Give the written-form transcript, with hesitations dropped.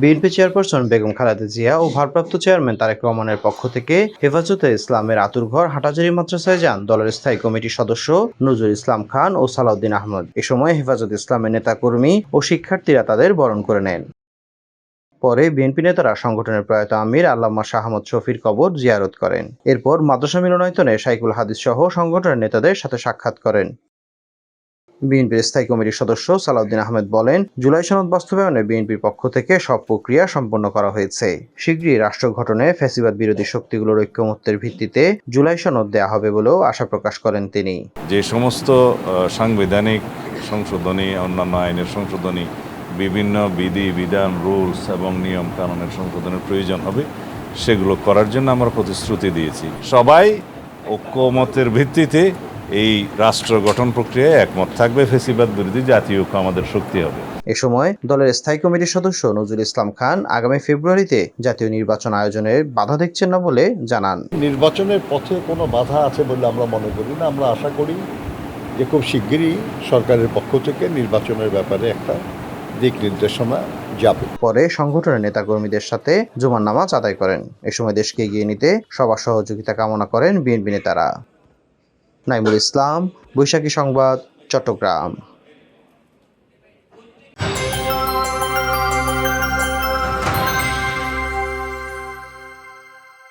BNP chairperson Begum Khaleda Zia ও ভারপ্রাপ্ত chairman Tarique রহমানের পক্ষ থেকে হেফাজতে ইসলামের আতুরঘর হাটাজারি মাদ্রাসায় যান দলের স্থায়ী কমিটির সদস্য নজরুল ইসলাম খান ও সালাউদ্দিন আহমদ। এ সময় হেফাজত ইসলামের নেতাকর্মী ও শিক্ষার্থীরা তাদের বরণ করে নেন। পরে বিএনপি নেতারা সংগঠনের প্রয়াত আমির আল্লামা শাহ আহমদ শফির কবর জিয়ারত করেন। এরপর মাদ্রাসা মিলনায়তনে শাইখুল হাদিস সহ সংগঠনের নেতাদের সাথে সাক্ষাৎ করেন। বিএনপির স্থায়ী কমিটির সদস্য সালাউদ্দিন আহমেদ বলেন, জুলাই সনদ বাস্তবায়নে বিএনপির পক্ষ থেকে সব প্রক্রিয়া সম্পন্ন করা হয়েছে। শীঘ্রই রাষ্ট্র গঠনে ফ্যাসিবাদ বিরোধী শক্তিগুলোর ঐক্যমত্যের ভিত্তিতে জুলাই সনদ দেয়া হবে বলেও আশা প্রকাশ করেন তিনি। যে সমস্ত সাংবিধানিক সংশোধনী, অন্যান্য আইনের সংশোধনী, বিভিন্ন বিধি বিধান, রুলস এবং নিয়ম কানুনের সংশোধনের প্রয়োজন হবে, সেগুলো করার জন্য আমরা প্রতিশ্রুতি দিয়েছি। সবাই ঐক্যমতের ভিত্তিতে এই রাষ্ট্র গঠন প্রক্রিয়ায় একমত থাকবে। ফ্যাসিবাদ বিরোধী জাতীয় ঐক্য আমাদের শক্তি হবে। এ সময় দলের স্থায়ী কমিটির সদস্য নজরুল ইসলাম খান আগামী ফেব্রুয়ারিতে জাতীয় নির্বাচন আয়োজনের বাধা দেখছেন না বলে জানান। নির্বাচনের পথে কোনো বাধা আছে বলে আমরা মনে করি না। আমরা আশা করি যে খুব শিগগিরই সরকারের পক্ষ থেকে নির্বাচনের ব্যাপারে একটা দিক নির্দেশনা যাবে। পরে সংগঠনের নেতাকর্মীদের সাথে জুমার নামাজ আদায় করেন। এ সময় দেশকে এগিয়ে নিতে সবার সহযোগিতা কামনা করেন বিএনপি নেতারা। নাইমুল ইসলাম, বৈশাখী সংবাদ, চট্টগ্রাম।